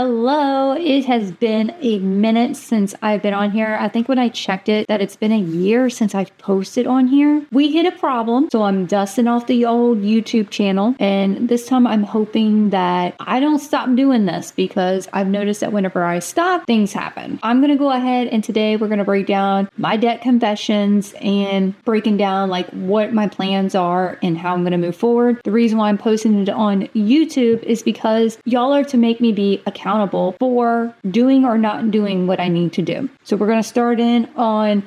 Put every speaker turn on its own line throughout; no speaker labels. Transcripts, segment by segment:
Hello, it has been a minute since I've been on here. I think when I checked it that it's been a year since I've posted on here. We hit a problem, so I'm dusting off the old YouTube channel, and this time I'm hoping that I don't stop doing this because I've noticed that whenever I stop, things happen. I'm gonna go ahead and today we're gonna break down my debt confessions and breaking down like what my plans are and how I'm gonna move forward. The reason why I'm posting it on YouTube is because y'all are to make me be accountable for doing or not doing what I need to do. So we're going to start in on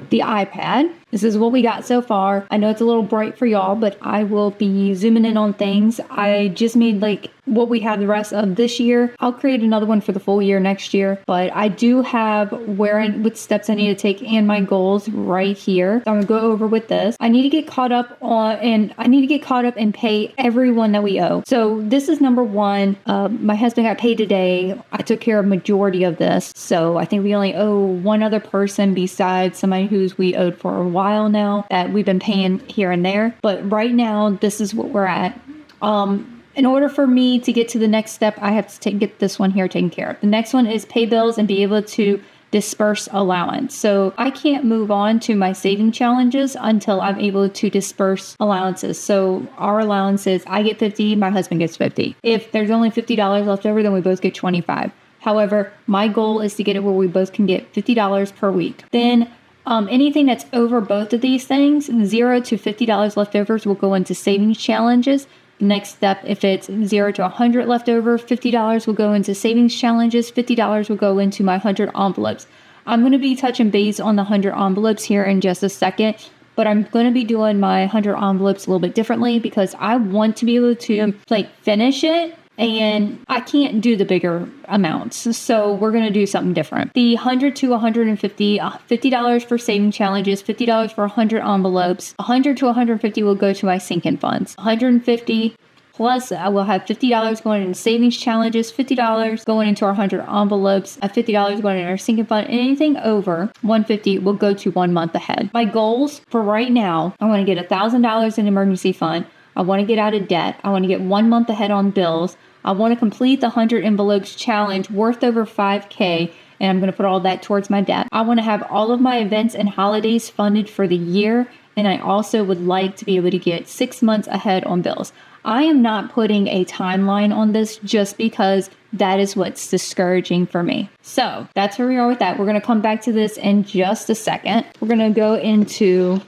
the iPad. This is what we got so far. I know it's a little bright for y'all, but I will be zooming in on things. I just made like what we have the rest of this year. I'll create another one for the full year next year, but I do have what steps I need to take and my goals right here. So I'm gonna go over with this. I need to get caught up and pay everyone that we owe. So this is number one. My husband got paid today. I took care of majority of this. So I think we only owe one other person besides somebody we owed for a while now that we've been paying here and there. But right now, this is what we're at. In order for me to get to the next step, I have to get this one here taken care of. The next one is pay bills and be able to disperse allowance. So I can't move on to my saving challenges until I'm able to disperse allowances. So our allowances, I get 50, my husband gets 50. If there's only $50 left over, then we both get 25. However, my goal is to get it where we both can get $50 per week. Then anything that's over both of these things, $0 to $50 leftovers will go into savings challenges. The next step, if it's $0 to $100 leftover, $50 will go into savings challenges, $50 will go into my 100 envelopes. I'm going to be touching base on the 100 envelopes here in just a second, but I'm going to be doing my 100 envelopes a little bit differently because I want to be able to finish it. And I can't do the bigger amounts. So we're going to do something different. The 100 to 150, $50 for saving challenges, $50 for 100 envelopes, 100 to 150 will go to my sinking funds. 150 plus I will have $50 going into savings challenges, $50 going into our 100 envelopes, $50 going into our sinking fund, and anything over 150 will go to 1 month ahead. My goals for right now, I want to get $1,000 in emergency fund. I want to get out of debt. I want to get 1 month ahead on bills. I want to complete the 100 envelopes challenge worth over $5,000, and I'm going to put all that towards my debt. I want to have all of my events and holidays funded for the year, and I also would like to be able to get 6 months ahead on bills. I am not putting a timeline on this just because that is what's discouraging for me. So that's where we are with that. We're going to come back to this in just a second. We're going to go into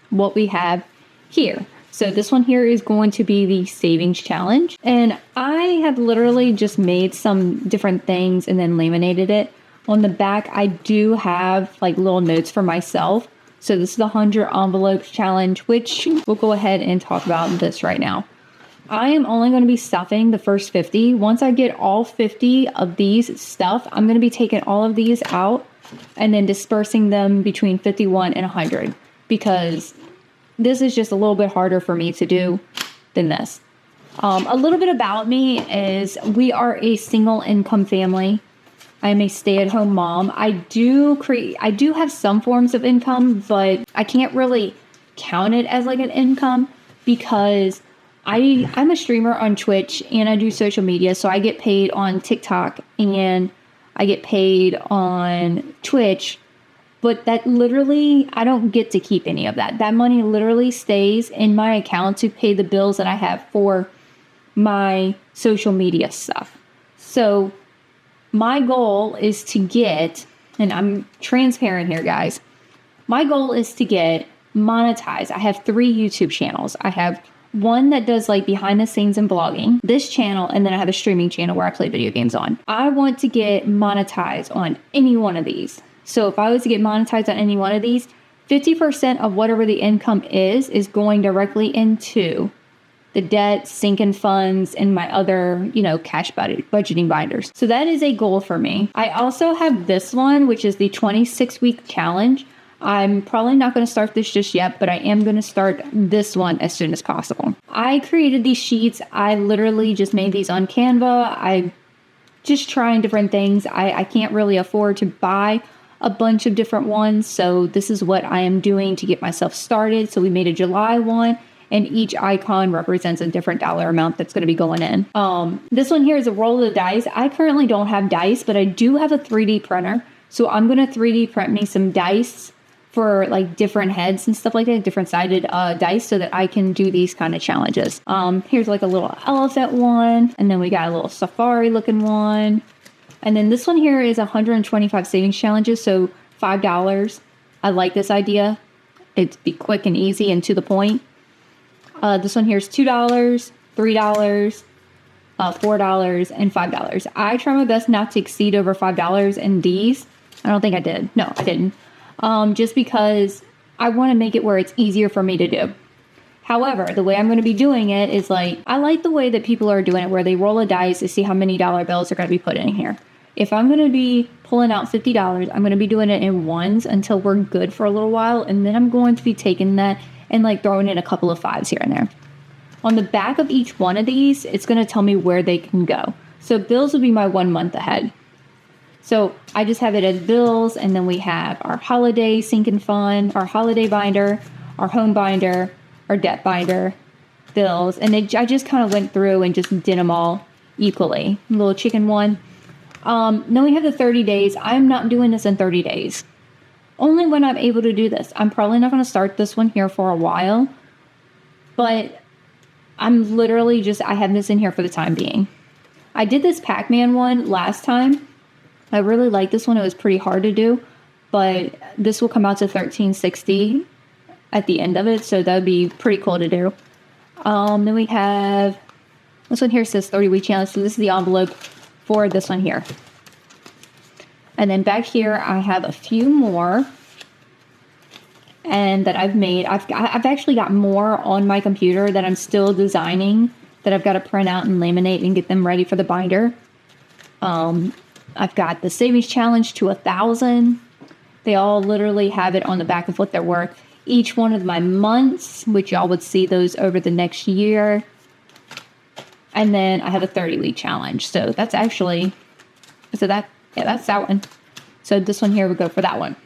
what we have here. So this one here is going to be the savings challenge. And I have literally just made some different things and then laminated it. On the back, I do have little notes for myself. So this is the 100 envelopes challenge, which we'll go ahead and talk about this right now. I am only going to be stuffing the first 50. Once I get all 50 of these stuff, I'm going to be taking all of these out and then dispersing them between 51 and 100 because this is just a little bit harder for me to do than this. A little bit about me is we are a single income family. I'm a stay-at-home mom. I do have some forms of income, but I can't really count it as an income because I'm a streamer on Twitch and I do social media. So I get paid on TikTok and I get paid on Twitch. But that literally, I don't get to keep any of that. That money literally stays in my account to pay the bills that I have for my social media stuff. So my goal is to get, and I'm transparent here, guys. My goal is to get monetized. I have 3 YouTube channels. I have one that does behind the scenes and blogging, this channel, and then I have a streaming channel where I play video games on. I want to get monetized on any one of these. So if I was to get monetized on any one of these, 50% of whatever the income is going directly into the debt, sinking funds, and my other, cash budgeting binders. So that is a goal for me. I also have this one, which is the 26-week challenge. I'm probably not going to start this just yet, but I am going to start this one as soon as possible. I created these sheets. I literally just made these on Canva. I just trying different things. I can't really afford to buy a bunch of different ones. So this is what I am doing to get myself started. So we made a July one and each icon represents a different dollar amount that's going to be going in. This one here is a roll of the dice. I currently don't have dice, but I do have a 3D printer. So I'm going to 3D print me some dice for like different heads and stuff like that, different sided dice, so that I can do these kind of challenges. Here's like a little elephant one, and then we got a little safari looking one. And then this one here is 125 savings challenges, so $5. I like this idea. It'd be quick and easy and to the point. This one here is $2, $3, $4, and $5. I try my best not to exceed over $5 in these. I don't think I did. No, I didn't. Just because I want to make it where it's easier for me to do. However, the way I'm going to be doing it is like, I like the way that people are doing it, where they roll a dice to see how many dollar bills are going to be put in here. If I'm going to be pulling out $50, I'm going to be doing it in ones until we're good for a little while. And then I'm going to be taking that and like throwing in a couple of fives here and there. On the back of each one of these, it's going to tell me where they can go. So bills will be my 1 month ahead. So I just have it as bills, and then we have our holiday sinking fund, our holiday binder, our home binder, our debt binder, bills. And I just kind of went through and just did them all equally. A little chicken one. Then we have the 30 days. I'm not doing this in 30 days. Only when I'm able to do this. I'm probably not going to start this one here for a while. But I'm literally I have this in here for the time being. I did this Pac-Man one last time. I really like this one. It was pretty hard to do, but this will come out to $13.60 at the end of it, so that would be pretty cool to do. Then we have, this one here says 30-week challenge, so this is the envelope for this one here. And then back here, I have a few more and that I've made. I've actually got more on my computer that I'm still designing that I've got to print out and laminate and get them ready for the binder. I've got the savings challenge to 1,000. They all literally have it on the back of what they're worth. Each one of my months, which y'all would see those over the next year. And then I have a 30-week challenge. So that's actually, that's that one. So this one here would go for that one.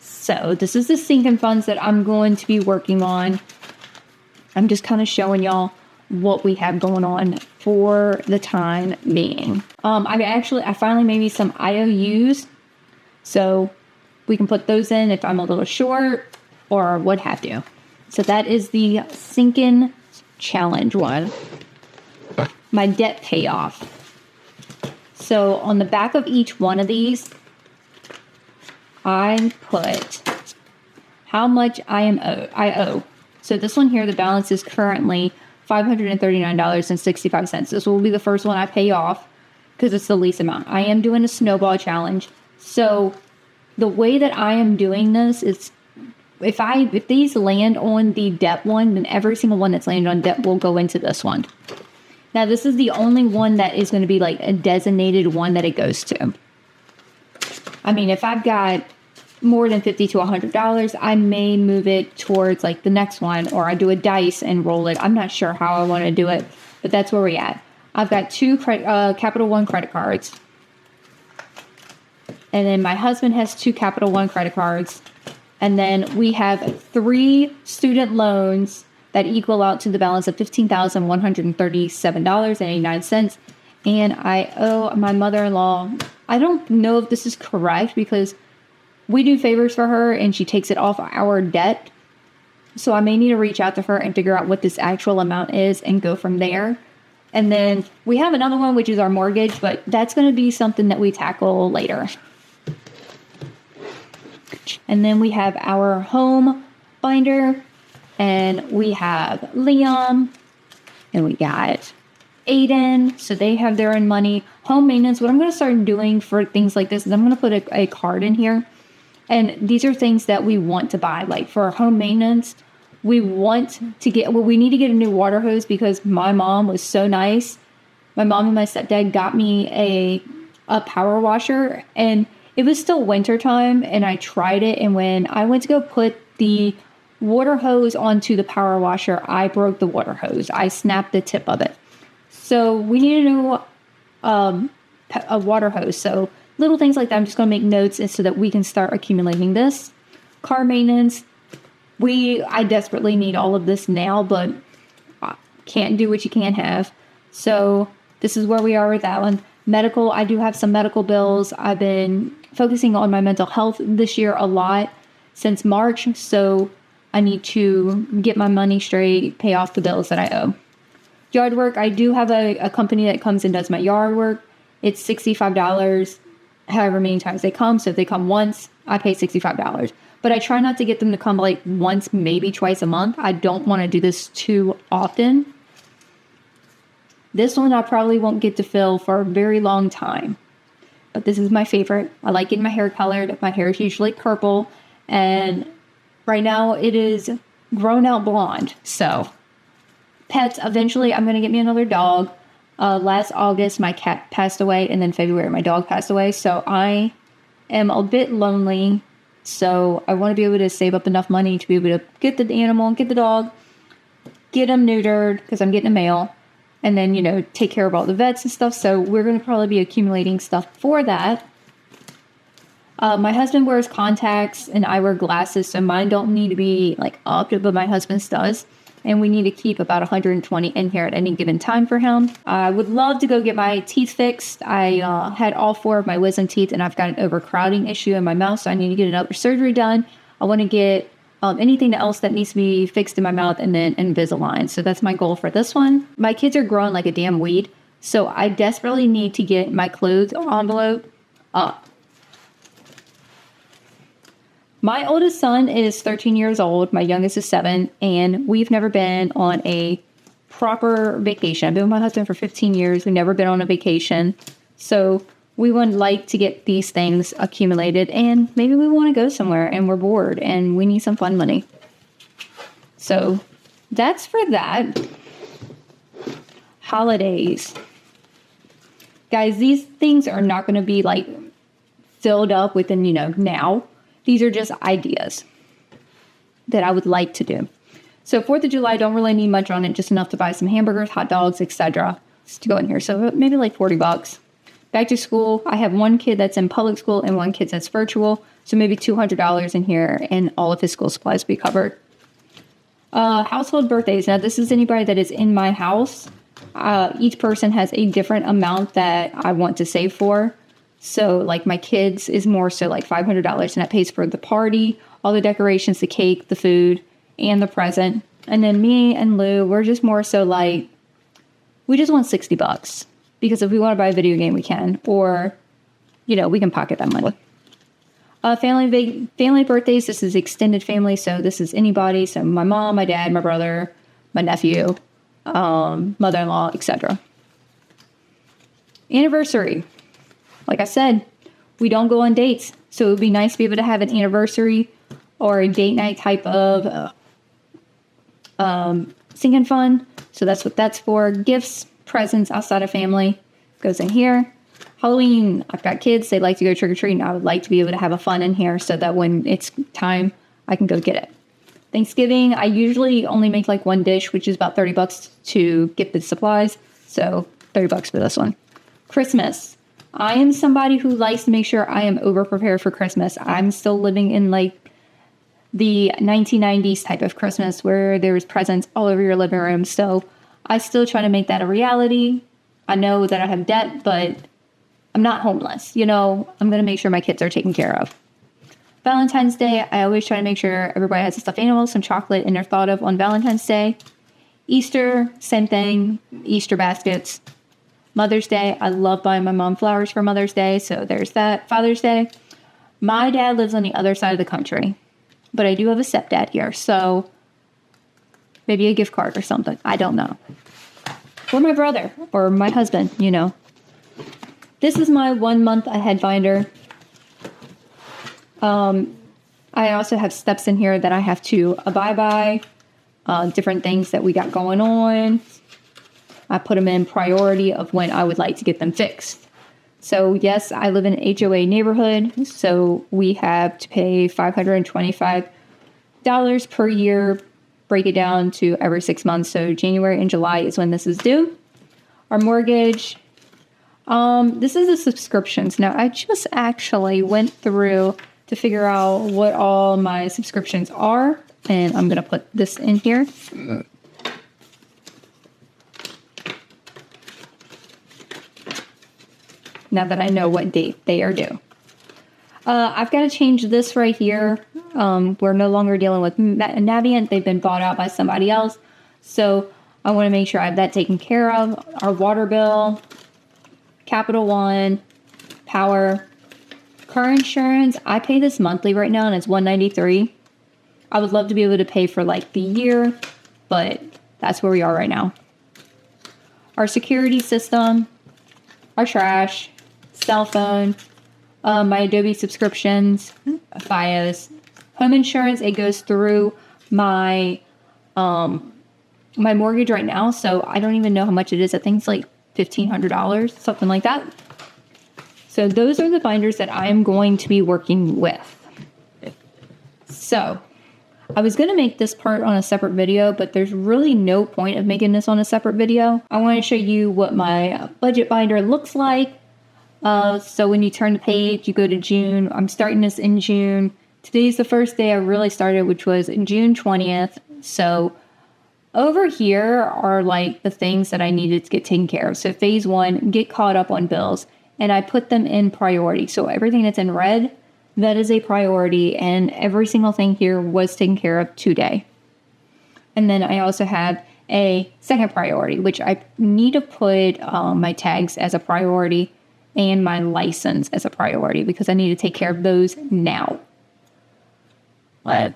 So this is the sinking funds that I'm going to be working on. I'm just kind of showing y'all what we have going on for the time being. I finally made me some IOUs, so we can put those in if I'm a little short or what have you. So that is the sinking challenge one. My debt payoff. So on the back of each one of these, I put how much I owe. So this one here, the balance is currently $539.65. This will be the first one I pay off because it's the least amount. I am doing a snowball challenge. So the way that I am doing this is if these land on the debt one, then every single one that's landed on debt will go into this one. Now this is the only one that is going to be like a designated one that it goes to. I mean, if I've got more than $50 to $100, I may move it towards like the next one, or I do a dice and roll it. I'm not sure how I want to do it, but that's where we're at. I've got 2 Capital One credit cards. And then my husband has 2 Capital One credit cards. And then we have 3 student loans that equal out to the balance of $15,137.89. And I owe my mother-in-law, I don't know if this is correct because we do favors for her and she takes it off our debt. So I may need to reach out to her and figure out what this actual amount is and go from there. And then we have another one, which is our mortgage, but that's going to be something that we tackle later. And then we have our home binder, and we have Liam, and we got Aiden, so they have their own money. Home maintenance, what I'm going to start doing for things like this is I'm going to put a card in here. And these are things that we want to buy. Like for home maintenance, we need to get a new water hose because my mom was so nice. My mom and my stepdad got me a power washer, and it was still winter time, and I tried it. And when I went to go put the water hose onto the power washer, I broke the water hose. I snapped the tip of it. So we need a new a water hose. So little things like that. I'm just going to make notes so that we can start accumulating this. Car maintenance. I desperately need all of this now, but can't do what you can't have. So this is where we are with that one. Medical, I do have some medical bills. I've been focusing on my mental health this year a lot since March. So I need to get my money straight, pay off the bills that I owe. Yard work, I do have a company that comes and does my yard work. It's $65 however many times they come. So if they come once, I pay $65. But I try not to get them to come like once, maybe twice a month. I don't want to do this too often. This one I probably won't get to fill for a very long time. But this is my favorite. I like getting my hair colored. My hair is usually purple. And right now it is grown out blonde. So pets, eventually I'm going to get me another dog. Last August my cat passed away. And then February my dog passed away. So I am a bit lonely. So I want to be able to save up enough money to be able to get the animal, get the dog, get him neutered because I'm getting a male, and then, take care of all the vets and stuff. So we're going to probably be accumulating stuff for that. My husband wears contacts and I wear glasses, so mine don't need to be like up, but my husband's does. And we need to keep about 120 in here at any given time for him. I would love to go get my teeth fixed. I had all 4 of my wisdom teeth and I've got an overcrowding issue in my mouth, so I need to get another surgery done. I want to get anything else that needs to be fixed in my mouth and then Invisalign. So that's my goal for this one. My kids are growing like a damn weed, so I desperately need to get my clothes envelope up. My oldest son is 13 years old. My youngest is 7. And we've never been on a proper vacation. I've been with my husband for 15 years. We've never been on a vacation. So we would like to get these things accumulated. And maybe we want to go somewhere and we're bored and we need some fun money. So that's for that. Holidays. Guys, these things are not going to be like filled up within, now. These are just ideas that I would like to do. So 4th of July, don't really need much on it, just enough to buy some hamburgers, hot dogs, etc. to go in here. So maybe like $40. Back to school, I have one kid that's in public school and one kid that's virtual. So maybe $200 in here and all of his school supplies be covered. Household birthdays. Now this is anybody that is in my house. Each person has a different amount that I want to save for. So like my kids is more so like $500, and that pays for the party, all the decorations, the cake, the food, and the present. And then me and Lou, we're just more so like, we just want $60 because if we want to buy a video game, we can, or, we can pocket that money. Family birthdays. This is extended family. So this is anybody. So my mom, my dad, my brother, my nephew, mother-in-law, etc. Anniversary. Like I said, we don't go on dates. So it would be nice to be able to have an anniversary or a date night type of singing fun. So that's what that's for. Gifts, presents outside of family goes in here. Halloween, I've got kids. They like to go trick-or-treating. I would like to be able to have a fun in here so that when it's time, I can go get it. Thanksgiving, I usually only make like one dish, which is about $30 to get the supplies. So $30 for this one. Christmas. I am somebody who likes to make sure I am over-prepared for Christmas. I'm still living in like the 1990s type of Christmas where there's presents all over your living room. So I still try to make that a reality. I know that I have debt, but I'm not homeless. I'm going to make sure my kids are taken care of. Valentine's Day, I always try to make sure everybody has a stuffed animal, some chocolate, and they're thought of on Valentine's Day. Easter, same thing, Easter baskets. Mother's Day, I love buying my mom flowers for Mother's Day, so there's that. Father's Day, my dad lives on the other side of the country, but I do have a stepdad here, so maybe a gift card or something. I don't know. Or my brother, or my husband, This is my 1 month ahead binder. I also have steps in here that I have to abide by, different things that we got going on. I put them in priority of when I would like to get them fixed. So yes, I live in an HOA neighborhood, so we have to pay $525 per year, break it down to every 6 months. So January and July is when this is due. Our mortgage, this is the subscriptions. Now I just actually went through to figure out what all my subscriptions are. And I'm going to put this in here. Now that I know what date they are due. I've got to change this right here. We're no longer dealing with Navient. They've been bought out by somebody else. So I want to make sure I have that taken care of. Our water bill, Capital One, power, car insurance. I pay this monthly right now and it's $193. I would love to be able to pay for like the year, but that's where we are right now. Our security system, our trash, cell phone, my Adobe subscriptions, FIOS, home insurance. It goes through my my mortgage right now, so I don't even know how much it is. I think it's like $1,500, something like that. So those are the binders that I'm going to be working with. So I was going to make this part on a separate video, but there's really no point of making this on a separate video. I want to show you what my budget binder looks like. So when you turn the page, you go to June. I'm starting this in June. Today's the first day I really started, which was June 20th. So over here are like the things that I needed to get taken care of. So phase 1, get caught up on bills. And I put them in priority. So everything that's in red, that is a priority. And every single thing here was taken care of today. And then I also have a second priority, which I need to put my tags as a priority and my license as a priority because I need to take care of those now. But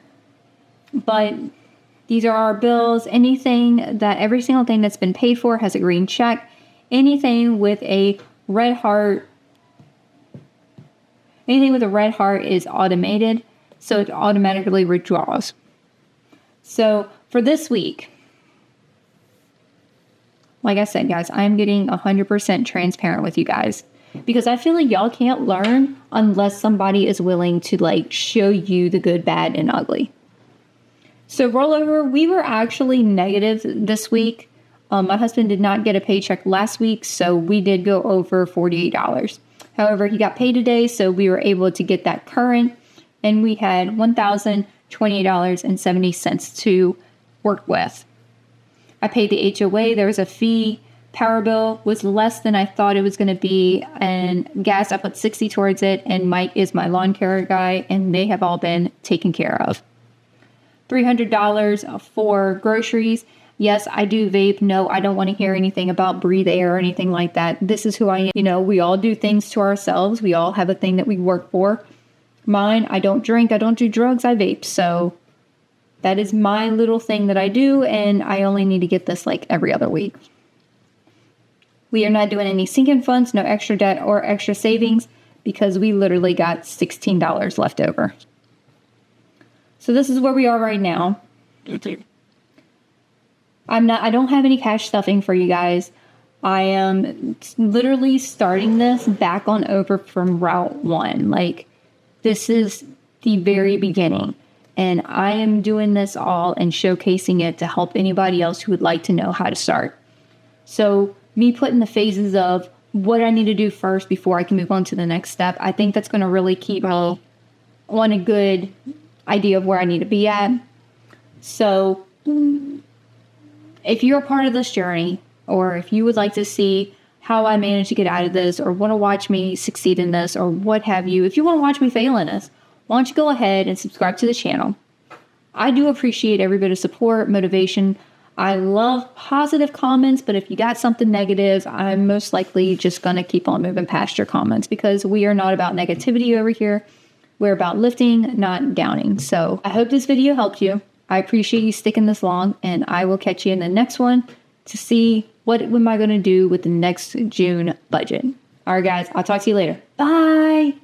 these are our bills. Every single thing that's been paid for has a green check. Anything with a red heart is automated, so it automatically withdraws. So for this week, like I said, guys, I'm getting 100% transparent with you guys because I feel like y'all can't learn unless somebody is willing to like show you the good, bad, and ugly. So rollover, we were actually negative this week. My husband did not get a paycheck last week, so we did go over $48. However, he got paid today, so we were able to get that current, and we had $1,028.70 to work with. I paid the HOA. There was a fee. Power bill was less than I thought it was going to be, and gas, I put $60 towards it, and Mike is my lawn care guy, and they have all been taken care of. $300 for groceries. Yes, I do vape. No, I don't want to hear anything about breathe air or anything like that. This is who I am. You know, we all do things to ourselves. We all have a thing that we work for. Mine, I don't drink. I don't do drugs. I vape. So that is my little thing that I do. And I only need to get this like every other week. We are not doing any sinking funds, no extra debt or extra savings because we literally got $16 left over. So this is where we are right now. I don't have any cash stuffing for you guys. I am literally starting this back on over from Route 1. Like, this is the very beginning. And I am doing this all and showcasing it to help anybody else who would like to know how to start. So me putting the phases of what I need to do first before I can move on to the next step, I think that's going to really keep me on a good idea of where I need to be at. So if you're a part of this journey, or if you would like to see how I managed to get out of this, or want to watch me succeed in this, or what have you, if you want to watch me fail in this, why don't you go ahead and subscribe to the channel. I do appreciate every bit of support, motivation. I love positive comments, but if you got something negative, I'm most likely just going to keep on moving past your comments because we are not about negativity over here. We're about lifting, not downing. So I hope this video helped you. I appreciate you sticking this long, and I will catch you in the next one to see what am I going to do with the next June budget. All right, guys, I'll talk to you later. Bye.